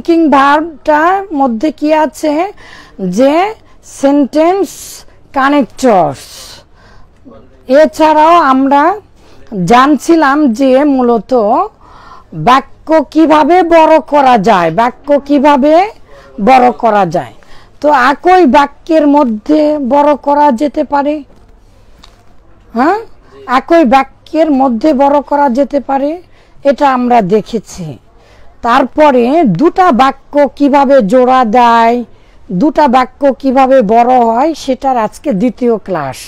Linking ভার্বটার মধ্যে কি আছে যে সেন্টেন্স কানেক্টরস। এছাড়াও আমরা জানছিলাম যে মূলত বাক্য কিভাবে বড় করা যায়, বাক্য কিভাবে বড় করা যায়। তো একই বাক্যের মধ্যে বড় করা যেতে পারে, হ্যাঁ, একই বাক্যের মধ্যে বড় করা যেতে পারে, এটা আমরা দেখেছি। তারপরে দুটা বাক্য কিভাবে জোড়া দেয়, দুটা বাক্য কিভাবে বড় হয়, সেটার আজকে দ্বিতীয় ক্লাস।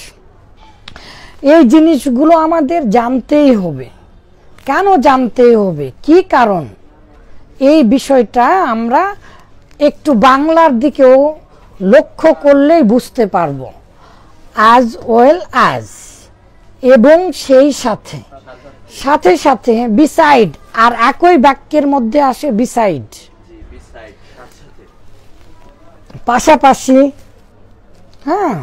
এই জিনিসগুলো আমাদের জানতেই হবে। কেন জানতেই হবে, কি কারণ, এই বিষয়টা আমরা একটু বাংলার দিকেও লক্ষ্য করলেই বুঝতে পারবো। অ্যাজ ওয়েল অ্যাজ, এবং সেই সাথে, সাথে সাথে, বিসাইড, আর একই বাক্যের মধ্যে আসে বিসাইড, পাশাপাশি। হ্যাঁ,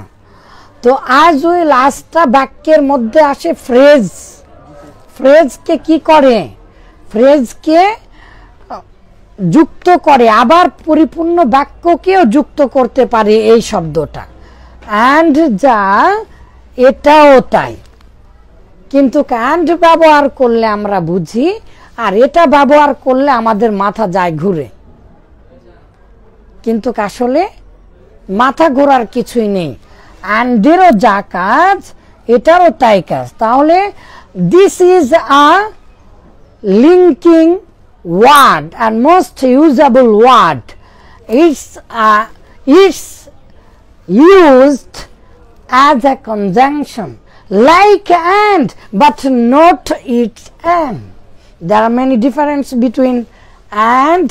তো অ্যাজ ওয়েল অ্যাজটা বাক্যের মধ্যে আসে ফ্রেজ। ফ্রেজকে কি করে, ফ্রেজকে যুক্ত করে, আবার পরিপূর্ণ বাক্যকেও যুক্ত করতে পারে এই শব্দটা। অ্যান্ড যা, এটাও তাই, কিন্তু অ্যান্ড ব্যবহার করলে আমরা বুঝি, আর এটা ব্যবহার করলে আমাদের মাথা যায় ঘুরে, কিন্তু আসলে মাথা ঘোরার কিছুই নেই। অ্যান্ডেরও যা কাজ, এটারও তাই কাজ। তাহলে this is a linking word and most usable word. It's used as a conjunction like and, but not its and. There are many differences between and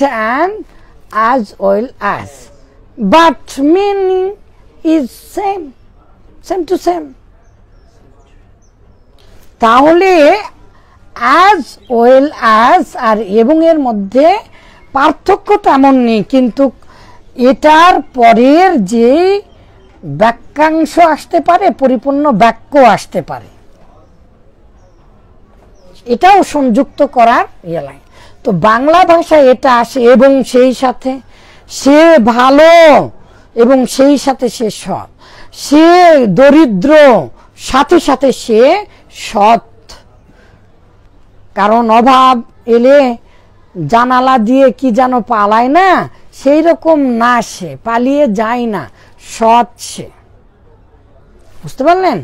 as well as, but meaning is same to same. তাহলে as well as আর এবং এর মধ্যে পার্থক্য তেমন নেই, কিন্তু এটার পরের যে বাক্যাংশ আসতে পারে, পরিপূর্ণ বাক্য আসতে পারে, এটাও সংযুক্ত করার ইয়ে লাগে। তো বাংলা ভাষায় এটা আসে এবং সেই সাথে, সে ভালো এবং সেই সাথে সে সৎ, সে দরিদ্র সাথে সাথে সে সৎ। কারণ অভাব এলে জানালা দিয়ে কি যেন পালায় না, সেই রকম না, সে পালিয়ে যায় না, সৎ সে। বুঝতে পারলেন?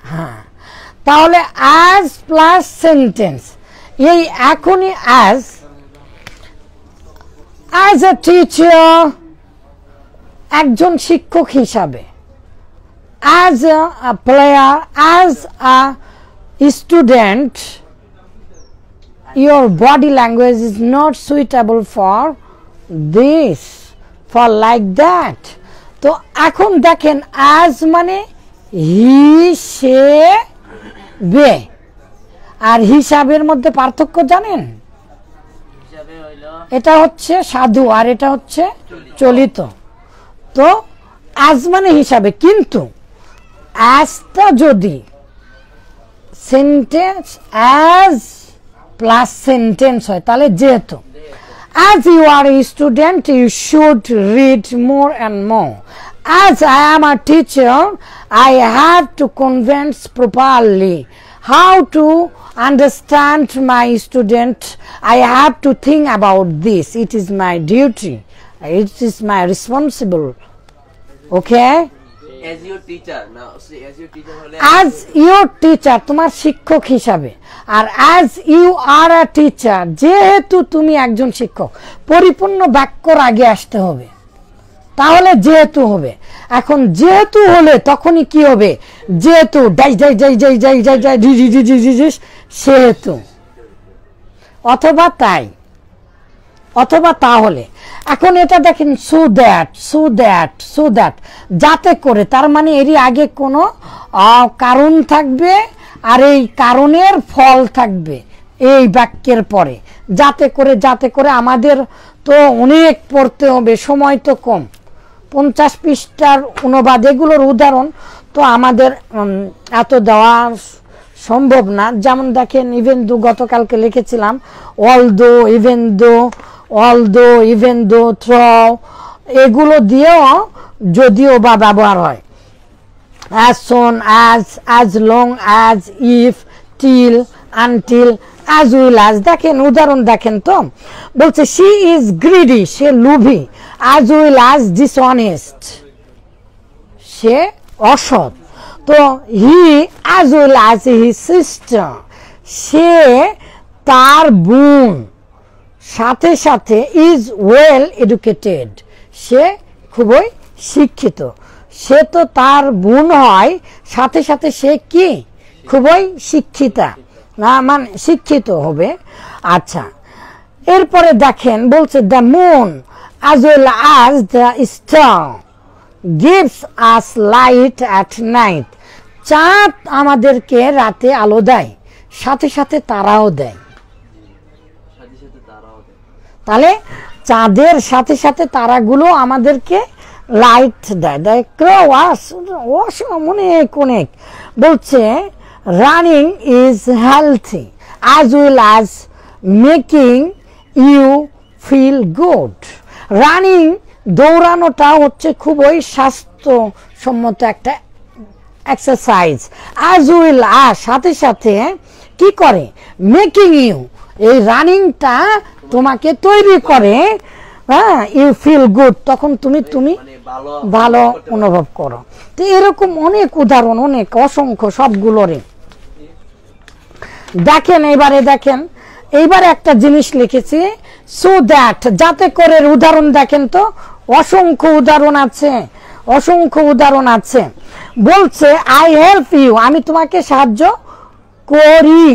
হ্যাঁ, তাহলে অ্যাজ প্লাস সেন্টেন্স, এই এখনই অ্যাজ এ টিচার, একজন শিক্ষক হিসাবে, as a player, as a student, your body language is not suitable for this, for like that. তো এখন দেখেন as মানে হিসেবে, আর হিসাবের মধ্যে পার্থক্য জানেন? এটা হচ্ছে সাধু আর এটা হচ্ছে চলিত। তো as মানে হিসাবে, কিন্তু asটা যদি সেন্টেন্স as প্লাস সেন্টেন্স হয়, তাহলে যেহেতু as you are a student you should read more and more, as I am a teacher I have to convince properly how to understand my student, I have to think about this, it is my duty, it is my responsible. Okay, as your teacher, now see as your teacher hole as your teacher তোমার শিক্ষক হিসাবে, আর as you are a teacher যেহেতু তুমি একজন শিক্ষক, পরিপূর্ণ বাক্যর আগে আসতে হবে, তাহলে যেহেতু হবে। এখন যেহেতু হলে তখনই কি হবে, যেহেতু ডাই ডাই ডাই ডাই ডাই ডাই ডাই ডি ডি ডি ডি ডি, সেহেতু, অথবা তাই, অথবা তাহলে। এখন এটা দেখেন so that, so that, so that, যাতে করে, তার মানে এরই আগে কোনো কারণ থাকবে আর এই কারণের ফল থাকবে এই বাক্যের পরে, যাতে করে, যাতে করে। আমাদের তো অনেক পড়তে হবে, সময় তো কম, 50 পৃষ্ঠার অনুবাদ, এগুলোর উদাহরণ তো আমাদের এত দেওয়া সম্ভব না। যেমন দেখেন ইভেন দো গতকালকে লিখেছিলাম অলদো, ইভেন দো, থ্র, এগুলো দিয়েও যদিও বা ব্যবহার হয়। as soon as long as, if, till, until, as well as। দেখেন উদাহরণ দেখেন তো, বলছে she is greedy, সে লোভী, as well as dishonest, সে অসৎ। তো he as well as his sister, সে তার বোন, সাথে সাথে is well educated, সে খুবই শিক্ষিত। সে তো তার বোন হয়, সাথে সাথে সে কি খুবই শিক্ষিতা, না মানে শিক্ষিত হবে। আচ্ছা, এরপরে দেখেন বলছে the moon as well as the star gives us light at night, চাঁদ আমাদেরকে রাতে আলো দেয়, সাথে সাথে তারাও দেয়। তাহলে চাঁদের সাথে সাথে তারাগুলো আমাদেরকে লাইট দেয়। অনেক অনেক বলছে running is healthy as well as making you feel good. Running, দৌড়ানোটা হচ্ছে খুবই স্বাস্থ্যসম্মত একটা এক্সারসাইজ। as well as সাথে সাথে কি করে, মেকিং ইউ, এই রানিংটা তোমাকে তৈরি করে, হ্যাঁ, ইউ ফিল গুড, তখন তুমি ভালো অনুভব করো। তো এরকম অনেক উদাহরণ, অনেক অসংখ্য, সবগুলোরে দেখেন। এইবারে একটা জিনিস লিখেছি, সো দ্যাট, যাতে করে উদাহরণ দেখেন তো, অসংখ্য উদাহরণ আছে। বলছে আই হেল্প ইউ, আমি তোমাকে সাহায্য করি,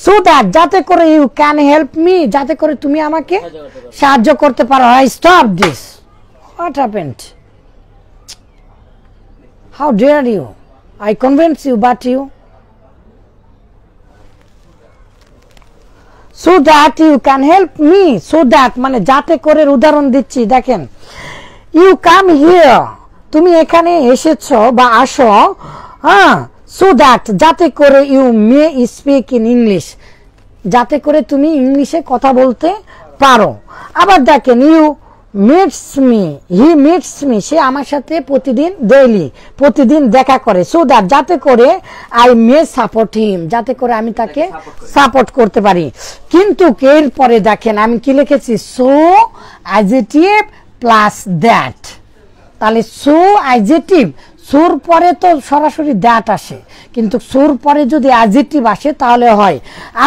সো দ্যাট, যাতে করে ইউ ক্যান হেল্প মি, যাতে করে তুমি আমাকে সাহায্য করতে পারো। I stop this, what happened, how dare you, I convince you but you, so that you can help me, so that মানে যাতে করে উদাহরণ দিচ্ছি। দেখেন ইউ কাম হিয়ার, তুমি এখানে এসেছো বা আসো, হ্যাঁ, সো দ্যাট, যাতে করে you may speak in English, যাতে করে তুমি ইংলিশে কথা বলতে পারো। আবার দেখেন you meets me, he meets me, সে আমার সাথে প্রতিদিন দেখা করে, সো দ্যাট, যাতে করে আই মে সাপোর্ট হিম, যাতে করে আমি তাকে সাপোর্ট করতে পারি। কিন্তু এরপরে দেখেন আমি কি লিখেছি, সো অ্যাডজেক্টিভ প্লাস দ্যাট। তাহলে সো অ্যাডজেক্টিভ, সুর পরে তো সরাসরি দ্যাট আসে, কিন্তু সুর পরে যদি অ্যাডজেক্টিভ আসে তাহলে হয়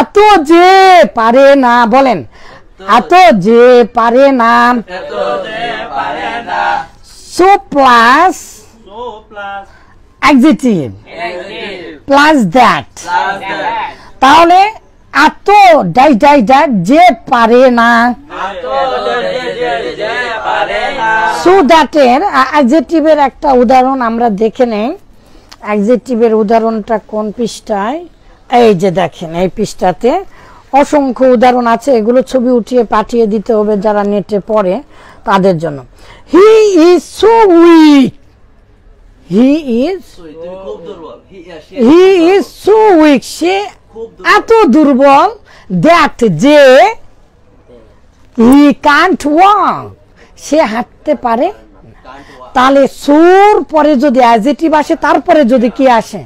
এত যে পারে না, বলেন এত যে পারে না, so plus adjective plus that. তাহলে এত যে পারে না, সো দ্যাটের অ্যাডজেক্টিভের একটা উদাহরণ আমরা দেখে নেই। অ্যাডজেক্টিভের উদাহরণটা কোন পৃষ্ঠায়, এই যে দেখেন এই পৃষ্ঠাতে অসংখ্য উদাহরণ আছে, এগুলো ছবি উঠিয়ে পাঠিয়ে দিতে হবে যারা নেটে পড়ে তাদের জন্য। He is so weak, he is so weak, সে এত দুর্বল, দ্যাট যে হি কান্ট ওয়াক, সে হাঁটতে পারে না। তাহলে সুর পরে যদি অ্যাডজেক্টিভ আসে, তারপরে যদি কি আসে,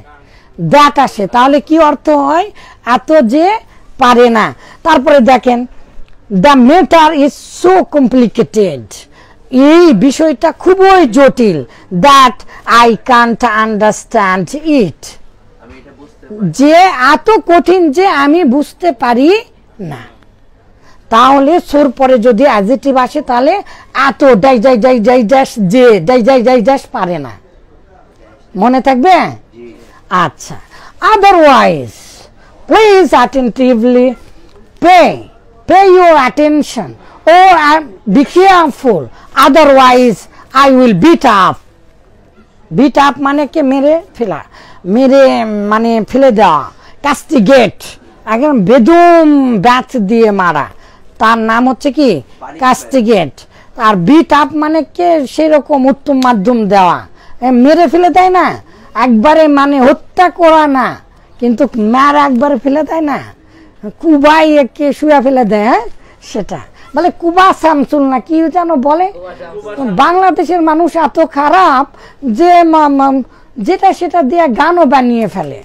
দ্যাট আসে, তাহলে কি অর্থ হয়, এত যে পারে না। তারপরে দেখেন the matter is so complicated, এই বিষয়টা খুবই জটিল, that I can't understand it, যে এত কঠিন যে আমি বুঝতে পারি না। তাহলে সুর পরে যদি অ্যাডজেক্টিভ আসে তাহলে এত পারে না, মনে থাকবে। আচ্ছা, otherwise please attentively pay your attention or be careful, otherwise I will beat up মানে কি মেরে ফেলা, মানে ফেলে দেওয়া, কাস্টিগেট, একদম বেদম ব্যাট দিয়ে মারা, তার নাম হচ্ছে কি কাস্টিগেট। আর বিট আপ মানে কি সেরকম উত্তম মাধ্যম দেওয়া, মেরে ফেলে দেয় না, একবারে মানে হত্যা করা না, কিন্তু মার একবারে ফেলে দেয় না, কুবাই একে শুয়া ফেলে দেয়। হ্যাঁ, সেটা বলে কুবা শামসুল না কি যেন বলে। বাংলাদেশের মানুষ এত খারাপ যে যেটা সেটা দিয়ে গানও বানিয়ে ফেলে।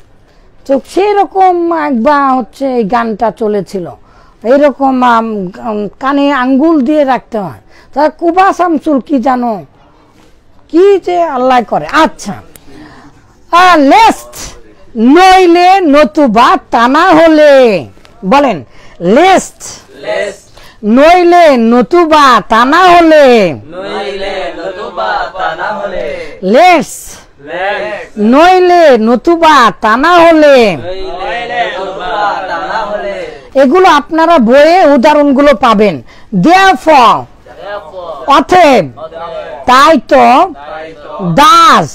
তো সেই রকম একবার হচ্ছে এই গানটা চলেছিল, এইরকম কানে আঙ্গুল দিয়ে রাখতে হয়। তা কুবা শামসুল কি জানো, কি যে আল্লাহ করে। আচ্ছা, লেস্ট নইলে নতুবা টানা হলে, বলেন লেস্ট নইলে নতুবা টানা হলে, লেস নইলে নতুবা টানা হলে, এগুলো আপনারা বইয়ে উদাহরণগুলো পাবেন। therefore অতএব, তাই তো, দাস,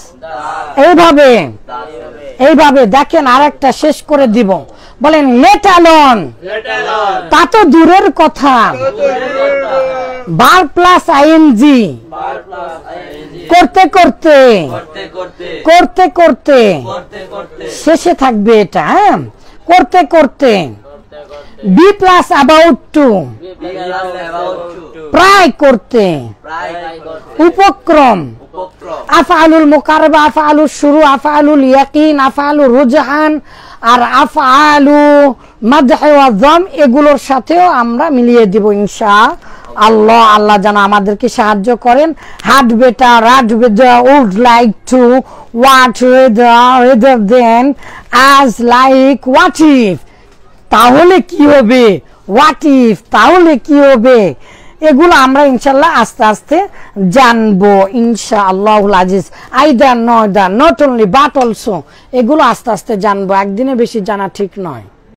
এইভাবে এইভাবে দেখেন। আরেকটা শেষ করে দিব, বলেন লেট অ্যালোন, তা তো দূরের কথা, বার প্লাস আইএনজি, করতে করতে করতে করতে শেষে থাকবে এটা। হ্যাঁ, করতে করতে, বি প্লাস অ্যাবাউট টু, প্রায় করতে, উপক্রম, আফআলুল মুকাররাবা, আফআলুল শুরু, আফআলুল ইয়াকিন, আফআলুর রুজহান, আর আফআলু মাদহ ওয়া যাম, এগুলোর সাথেও আমরা মিলিয়ে দিব ইনশাআল্লাহ। আল্লাহ যেন আমাদেরকে সাহায্য করেন। had better, had better, would like to, what, rather than, as, like, what if, তাহলে কি হবে, হোয়াট ইফ, তাহলে কি হবে, এগুলো আমরা ইনশাআল্লাহ আস্তে আস্তে জানবো ইনশাআল্লাহুল আজিজ। Either not only but also, এগুলো আস্তে আস্তে জানবো, একদিনে বেশি জানা ঠিক নয়।